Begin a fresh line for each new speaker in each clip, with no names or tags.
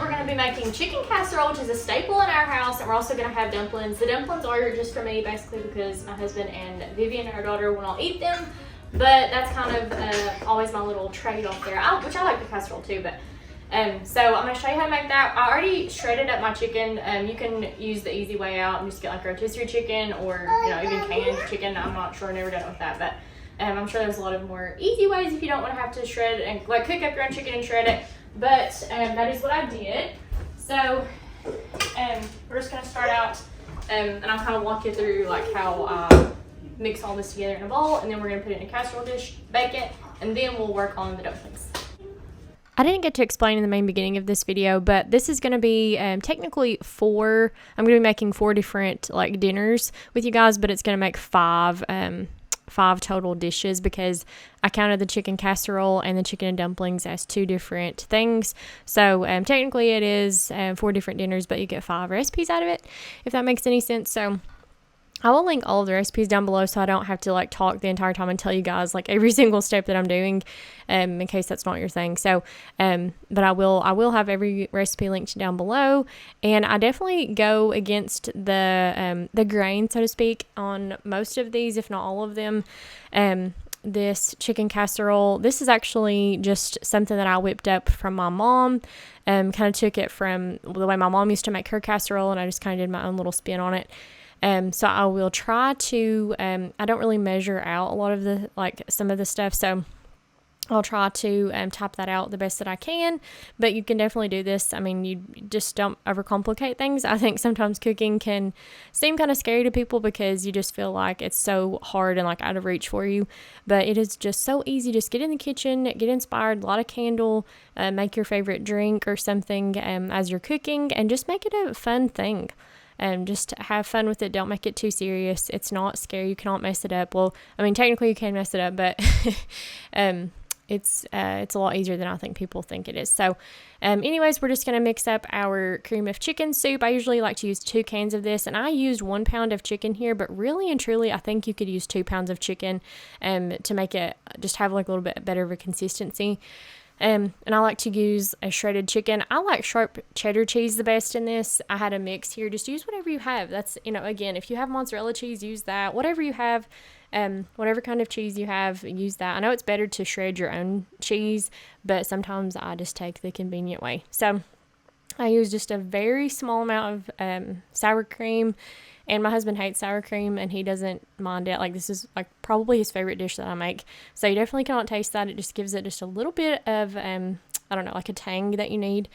we're going to be making chicken casserole, which is a staple in our house, and we're also going to have dumplings. The dumplings are just for me, basically, because my husband and Vivian, our daughter, will not eat them. But that's kind of always my little trade-off there, which I like the casserole too. But so I'm going to show you how to make that. I already shredded up my chicken. You can use the easy way out and just get like rotisserie chicken or even canned chicken. I'm not sure, never done it with that, but I'm sure there's a lot of more easy ways if you don't want to have to shred and like cook up your own chicken and shred it. But that is what I did. So we're just going to start out and I'll kind of walk you through like how I mix all this together in a bowl, and then we're going to put it in a casserole dish, bake it, and then we'll work on the dumplings. I didn't get to explain in the main beginning of this video, but this is going to be technically I'm going to be making 4 different like dinners with you guys, but it's going to make 5 total dishes because I counted the chicken casserole and the chicken and dumplings as 2 different things. So technically it is 4 different dinners, but you get 5 recipes out of it, if that makes any sense. So I will link all of the recipes down below so I don't have to like talk the entire time and tell you guys like every single step that I'm doing in case that's not your thing. So but I will have every recipe linked down below, and I definitely go against the grain, so to speak, on most of these, if not all of them. This chicken casserole, this is actually just something that I whipped up from my mom. Kind of took it from the way my mom used to make her casserole, and I just kind of did my own little spin on it. So I will try to, I don't really measure out a lot of the, like some of the stuff. So I'll try to type that out the best that I can, but you can definitely do this. I mean, you just don't overcomplicate things. I think sometimes cooking can seem kind of scary to people because you just feel like it's so hard and like out of reach for you, but it is just so easy. Just get in the kitchen, get inspired, light a candle, make your favorite drink or something as you're cooking, and just make it a fun thing. Just have fun with it. Don't make it too serious. It's not scary. You cannot mess it up. Well, I mean, technically you can mess it up, but it's a lot easier than I think people think it is. So anyways, we're just going to mix up our cream of chicken soup. I usually like to use 2 cans of this, and I used 1 pound of chicken here, but really and truly, I think you could use 2 pounds of chicken to make it just have like a little bit better of a consistency. And I like to use a shredded chicken. I like sharp cheddar cheese the best in this. I had a mix here. Just use whatever you have. That's, again, if you have mozzarella cheese, use that. Whatever you have, whatever kind of cheese you have, use that. I know it's better to shred your own cheese, but sometimes I just take the convenient way. So I use just a very small amount of sour cream. And my husband hates sour cream, and he doesn't mind it. Like, this is like probably his favorite dish that I make. So you definitely cannot taste that. It just gives it just a little bit of, I don't know, like a tang that you need.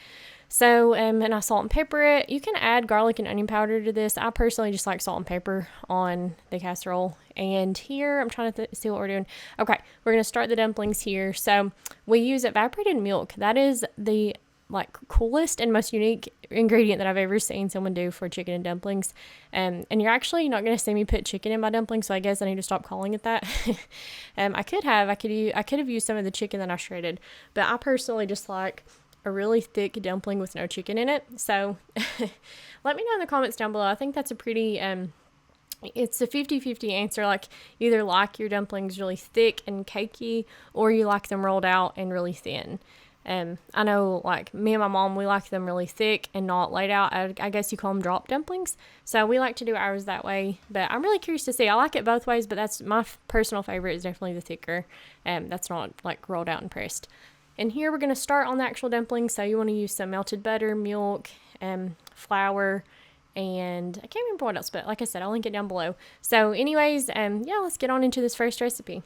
So, and I salt and pepper it. You can add garlic and onion powder to this. I personally just like salt and pepper on the casserole. And here, I'm trying to see what we're doing. Okay, we're going to start the dumplings here. So we use evaporated milk. That is the like coolest and most unique ingredient that I've ever seen someone do for chicken and dumplings. And you're actually not going to see me put chicken in my dumplings, so I guess I need to stop calling it that. I could have used some of the chicken that I shredded, but I personally just like a really thick dumpling with no chicken in it. So let me know in the comments down below. I think that's a pretty it's a 50-50 answer. Like, you either like your dumplings really thick and cakey, or you like them rolled out and really thin. I know, like, me and my mom, we like them really thick and not laid out. I guess you call them drop dumplings. So we like to do ours that way. But I'm really curious to see. I like it both ways, but that's my personal favorite is definitely the thicker. That's not, like, rolled out and pressed. And here we're going to start on the actual dumplings. So you want to use some melted butter, milk, flour, and I can't remember what else. But like I said, I'll link it down below. So anyways, yeah, let's get on into this first recipe.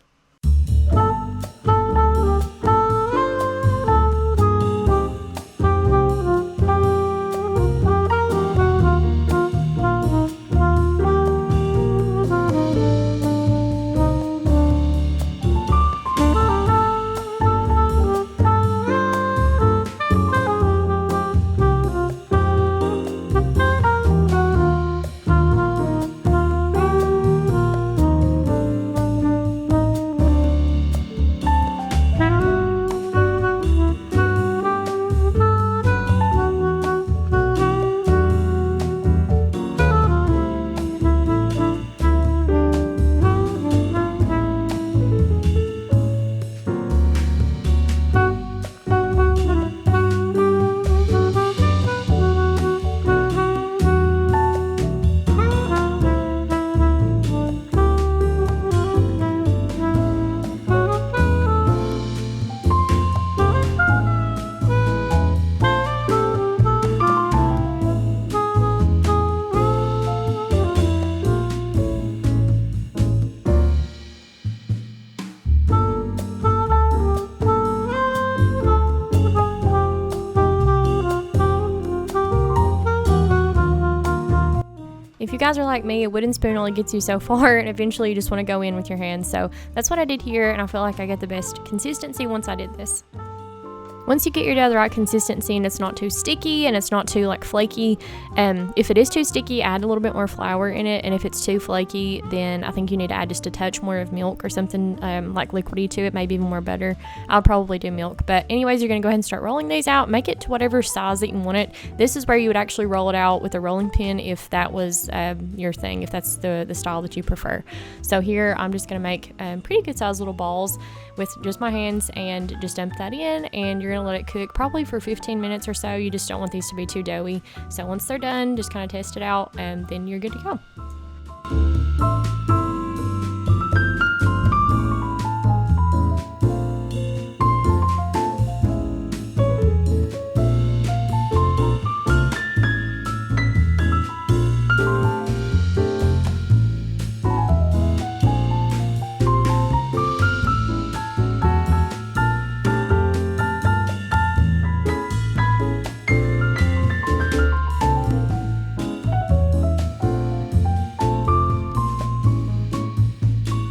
if you guys are like me, a wooden spoon only gets you so far, and eventually you just want to go in with your hands. So that's what I did here, and I feel like I get the best consistency once I did this. Once you get your dough the right consistency and it's not too sticky and it's not too like flaky, if it is too sticky, add a little bit more flour in it, and if it's too flaky, then I think you need to add just a touch more of milk or something like liquidy to it, maybe even more butter. I'll probably do milk, but anyways, you're gonna go ahead and start rolling these out. Make it to whatever size that you want it. This is where you would actually roll it out with a rolling pin if that was your thing, if that's the style that you prefer. So here I'm just gonna make pretty good sized little balls with just my hands and just dump that in, and you're gonna let it cook probably for 15 minutes or so. You just don't want these to be too doughy. So once they're done, just kind of test it out and then you're good to go.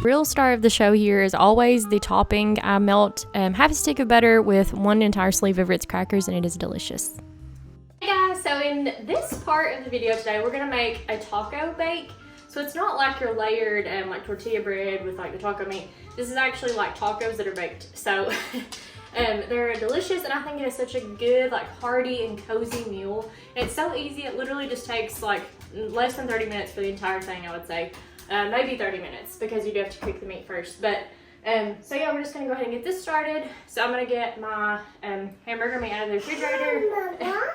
Real star of the show here is always the topping. I melt half a stick of butter with 1 entire sleeve of Ritz crackers, and it is delicious.
Hey guys, so in this part of the video today, we're gonna make a taco bake. So it's not like your layered like tortilla bread with like the taco meat. This is actually like tacos that are baked. So they're delicious, and I think it is such a good, like, hearty and cozy meal. And it's so easy. It literally just takes like less than 30 minutes for the entire thing, I would say. Maybe 30 minutes because you do have to cook the meat first. But so yeah, we're just gonna go ahead and get this started. So I'm gonna get my hamburger meat out of the refrigerator.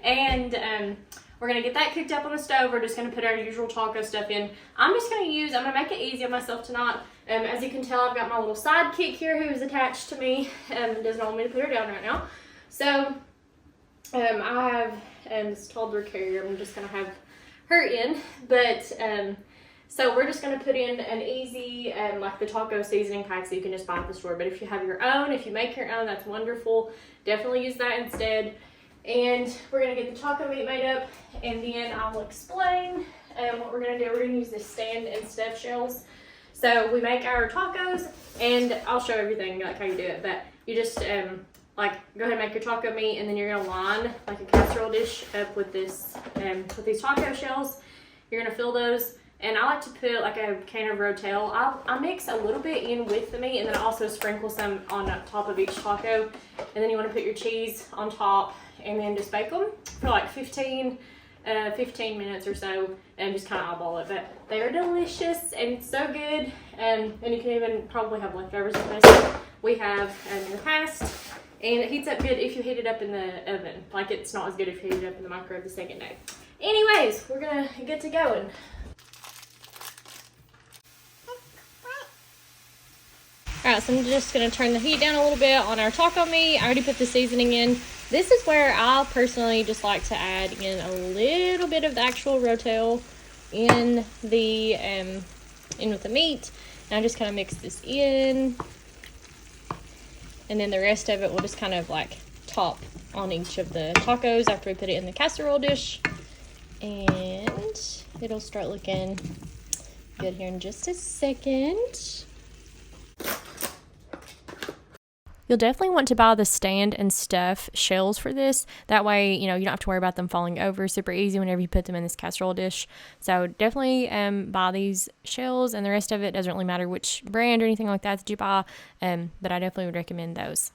And we're gonna get that cooked up on the stove. We're just gonna put our usual taco stuff in. I'm gonna make it easy on myself tonight. As you can tell, I've got my little sidekick here who's attached to me and doesn't want me to put her down right now. So I have this toddler carrier. I'm just gonna have her in, but so we're just going to put in an easy like the taco seasoning packs that you can just buy at the store. But if you have your own, if you make your own, that's wonderful. Definitely use that instead. And we're going to get the taco meat made up, and then I'll explain what we're going to do. We're going to use the stand and stuff shells. So we make our tacos, and I'll show everything like how you do it, but you just like go ahead and make your taco meat, and then you're gonna line like a casserole dish up with this with these taco shells. You're gonna fill those, and I like to put like a can of Rotel. I mix a little bit in with the meat, and then I also sprinkle some on top of each taco. And then you want to put your cheese on top, and then just bake them for like 15 minutes or so, and just kind of eyeball it. But they are delicious and so good, and you can even probably have leftovers of this. We have in the past. And it heats up good if you heat it up in the oven. Like, it's not as good if you heat it up in the microwave the second day. Anyways, we're gonna get to going. Alright, so I'm just gonna turn the heat down a little bit on our taco meat. I already put the seasoning in. This is where I personally just like to add in a little bit of the actual Rotel in the in with the meat. And I just kind of mix this in. And then the rest of it will just kind of like top on each of the tacos after we put it in the casserole dish. And it'll start looking good here in just a second. You'll definitely want to buy the stand and stuff shells for this. That way, you know, you don't have to worry about them falling over. Super easy whenever you put them in this casserole dish. So definitely buy these shells, and the rest of it doesn't really matter which brand or anything like that you buy. But I definitely would recommend those.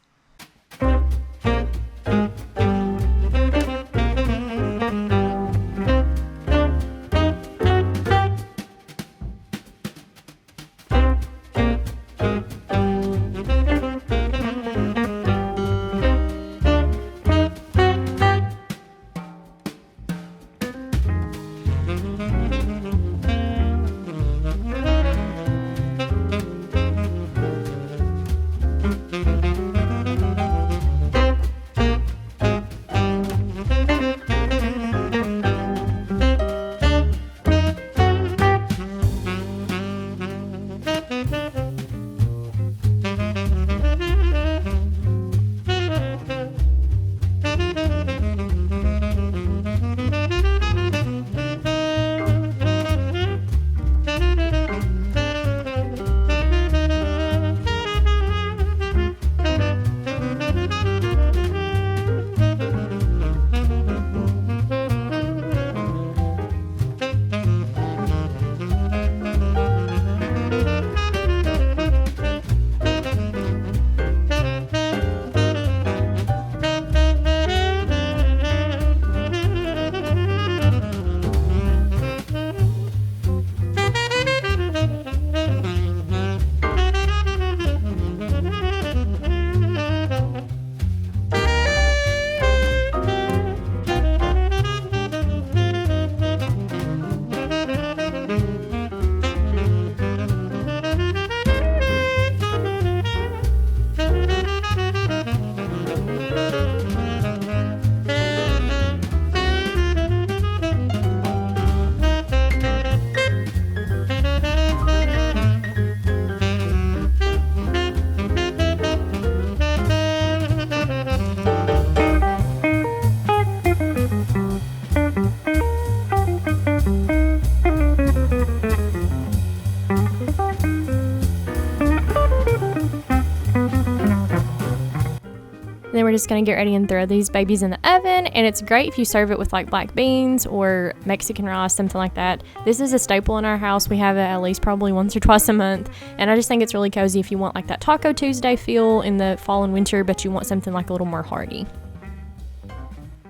just going to get ready and throw these babies in the oven. And it's great if you serve it with like black beans or Mexican rice, something like that. This is a staple in our house. We have it at least probably once or twice a month. And I just think it's really cozy if you want like that Taco Tuesday feel in the fall and winter, but you want something like a little more hearty.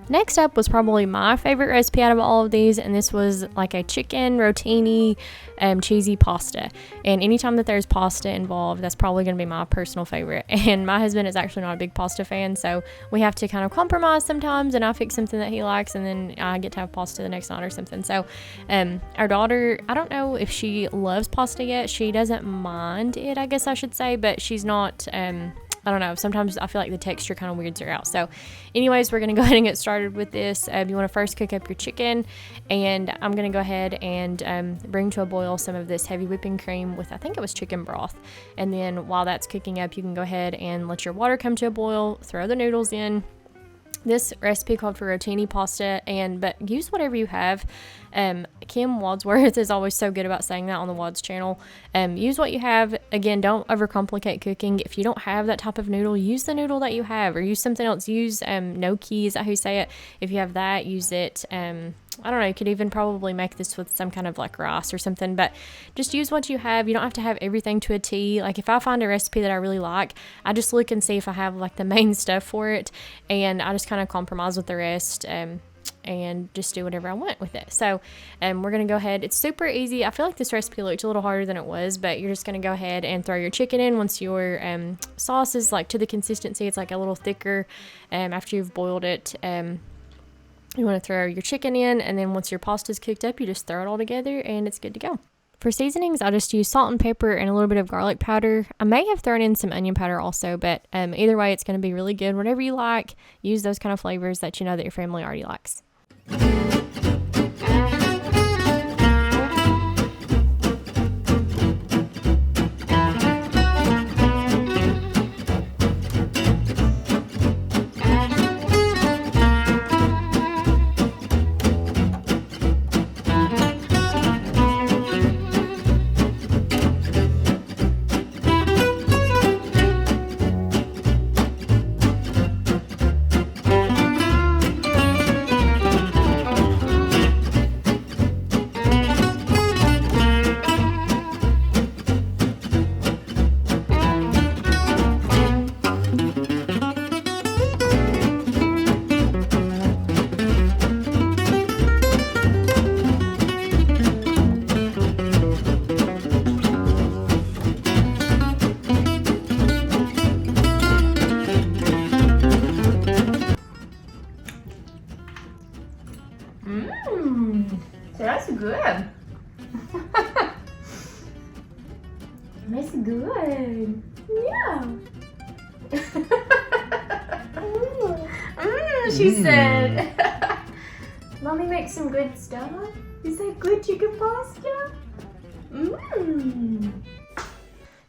Next up was probably my favorite recipe out of all of these, and this was like a chicken rotini cheesy pasta. And anytime that there's pasta involved, that's probably going to be my personal favorite. And my husband is actually not a big pasta fan, so we have to kind of compromise sometimes, and I fix something that he likes, and then I get to have pasta the next night or something. So our daughter, I don't know if she loves pasta yet. She doesn't mind it, I guess I should say, but she's not... I don't know. Sometimes I feel like the texture kind of weirds her out. So anyways, we're going to go ahead and get started with this. You want to first cook up your chicken, and I'm going to go ahead and bring to a boil some of this heavy whipping cream with, I think it was chicken broth. And then while that's cooking up, you can go ahead and let your water come to a boil, throw the noodles in. This recipe called for rotini pasta, but use whatever you have. Kim Wadsworth is always so good about saying that on the Wads channel. Use what you have. Again, don't overcomplicate cooking. If you don't have that type of noodle, use the noodle that you have, or use something else. Use gnocchi, is that how you say it? If you have that, use it. I don't know, you could even probably make this with some kind of like rice or something, but just use what you have. You don't have to have everything to a T. Like if I find a recipe that I really like, I just look and see if I have like the main stuff for it, and I just kind of compromise with the rest and just do whatever I want with it. So we're going to go ahead. It's super easy. I feel like this recipe looked a little harder than it was, but you're just going to go ahead and throw your chicken in once your sauce is like to the consistency. It's like a little thicker after you've boiled it. You want to throw your chicken in, and then once your pasta's cooked up, you just throw it all together and it's good to go. For seasonings, I just use salt and pepper and a little bit of garlic powder. I may have thrown in some onion powder also, but either way, it's going to be really good. Whatever you like, use those kind of flavors that you know that your family already likes.
That's good. That's good. Yeah. She said. Mommy makes some good stuff. Is that good chicken pasta?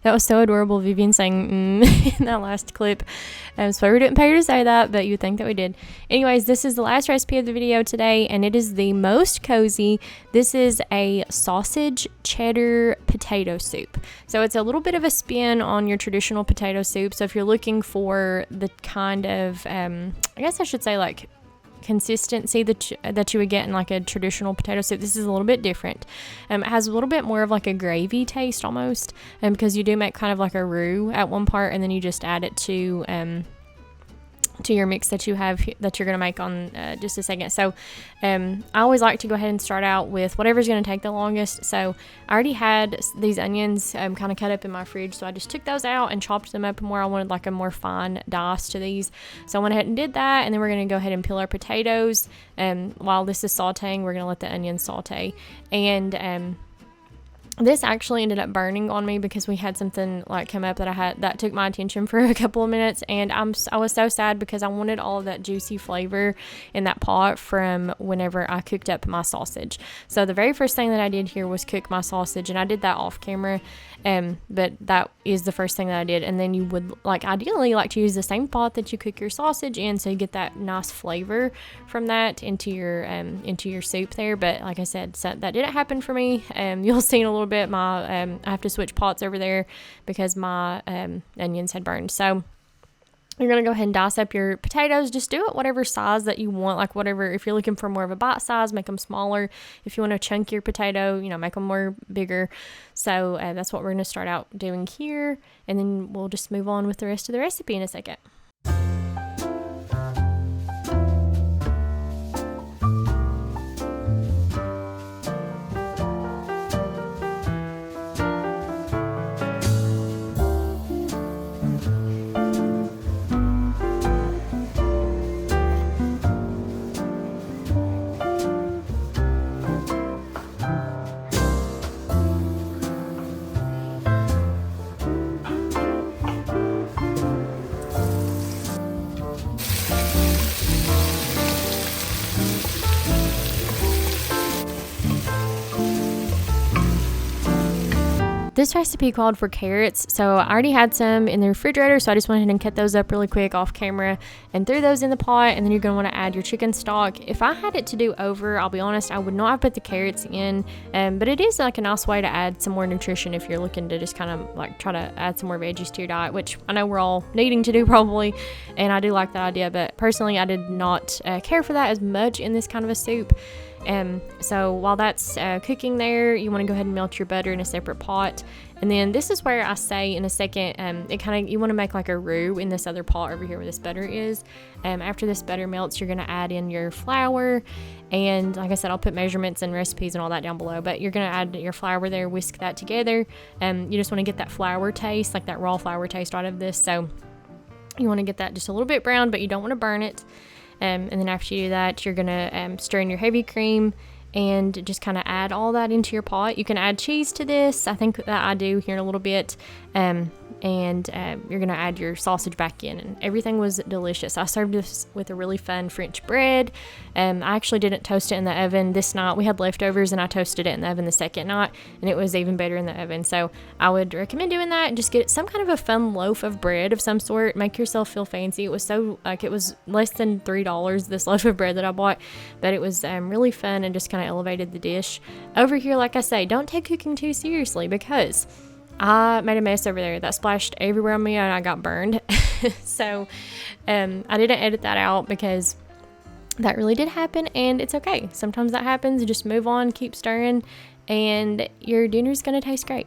That was so adorable, Vivian saying in that last clip. So we didn't pay her to say that, but you'd think that we did. Anyways, this is the last recipe of the video today, and it is the most cozy. This is a sausage cheddar potato soup. So it's a little bit of a spin on your traditional potato soup. So if you're looking for the kind of, I guess I should say like consistency that you would get in like a traditional potato soup, this is a little bit different. It has a little bit more of like a gravy taste almost, because you do make kind of like a roux at one part, and then you just add it to your mix that you have that you're going to make on just a second. So I always like to go ahead and start out with whatever's going to take the longest. So I already had these onions kind of cut up in my fridge, so I just took those out and chopped them up more. I wanted like a more fine dice to these, so I went ahead and did that. And then we're going to go ahead and peel our potatoes. While this is sauteing, we're going to let the onions saute. And this actually ended up burning on me because we had something like come up that took my attention for a couple of minutes, and I was so sad because I wanted all of that juicy flavor in that pot from whenever I cooked up my sausage. So the very first thing that I did here was cook my sausage, and I did that off camera, but that is the first thing that I did. And then you would ideally like to use the same pot that you cook your sausage in, so you get that nice flavor from that into your soup there. But like I said, so that didn't happen for me. You'll see in a little bit I have to switch pots over there because my onions had burned. So You're going to go ahead and dice up your potatoes. Just do it whatever size that you want, like whatever. If you're looking for more of a bite size, make them smaller. If you want to chunk your potato, make them more bigger. So that's what we're going to start out doing here. And then we'll just move on with the rest of the recipe in a second. This recipe called for carrots, so I already had some in the refrigerator, so I just went ahead and cut those up really quick off camera and threw those in the pot. And then you're going to want to add your chicken stock. If I had it to do over, I'll be honest, I would not have put the carrots in, but it is like a nice way to add some more nutrition if you're looking to just kind of like try to add some more veggies to your diet, which I know we're all needing to do probably, and I do like that idea, but personally I did not care for that as much in this kind of a soup. So while that's cooking there, you want to go ahead and melt your butter in a separate pot. And then this is where I say in a second, you want to make like a roux in this other pot over here where this butter is. After this butter melts, you're going to add in your flour. And like I said, I'll put measurements and recipes and all that down below, but you're going to add your flour there, whisk that together. You just want to get that flour taste, like that raw flour taste out of this. So you want to get that just a little bit brown, but you don't want to burn it. And then after you do that, you're going to stir in your heavy cream and just kind of add all that into your pot. You can add cheese to this. I think that I do here in a little bit. And you're going to add your sausage back in, and everything was delicious. I served this with a really fun French bread. I actually didn't toast it in the oven this night. We had leftovers and I toasted it in the oven the second night, and it was even better in the oven. So I would recommend doing that and just get some kind of a fun loaf of bread of some sort. Make yourself feel fancy. It was it was less than $3, this loaf of bread that I bought, but it was really fun and just kind of elevated the dish. Over here, like I say, don't take cooking too seriously, because I made a mess over there that splashed everywhere on me and I got burned. So I didn't edit that out because that really did happen, and it's okay. Sometimes that happens. Just move on, keep stirring, and your dinner's gonna taste great.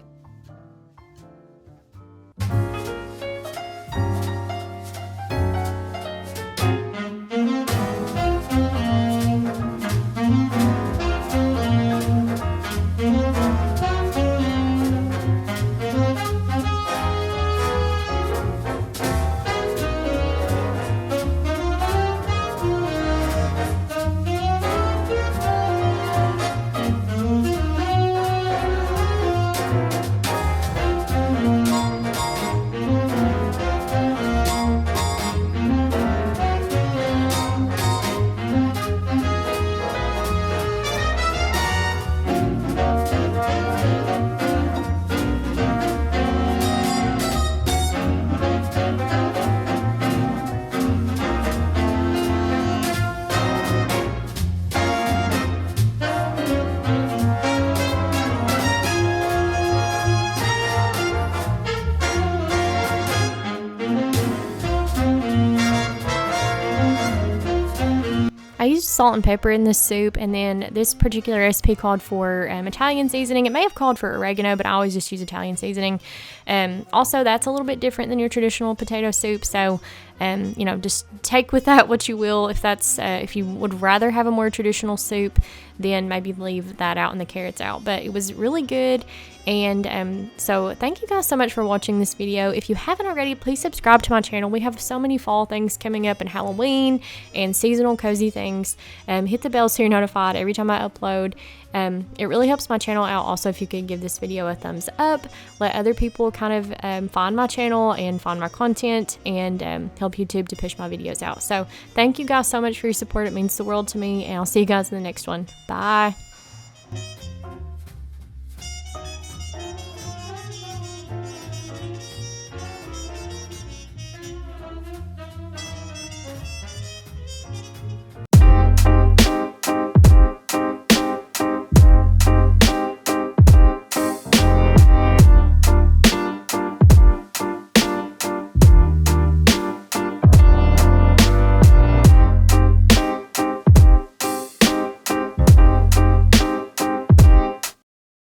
I used salt and pepper in this soup, and then this particular recipe called for Italian seasoning. It may have called for oregano, but I always just use Italian seasoning. Also, that's a little bit different than your traditional potato soup, so just take with that what you will. If that's if you would rather have a more traditional soup, then maybe leave that out and the carrots out. But it was really good, and so thank you guys so much for watching this video. If you haven't already, please subscribe to my channel. We have so many fall things coming up, and Halloween and seasonal cozy things. Hit the bell so you're notified every time I upload. It really helps my channel out. Also, if you could give this video a thumbs up, let other people kind of find my channel and find my content, and help YouTube to push my videos out. So thank you guys so much for your support. It means the world to me, and I'll see you guys in the next one. Bye.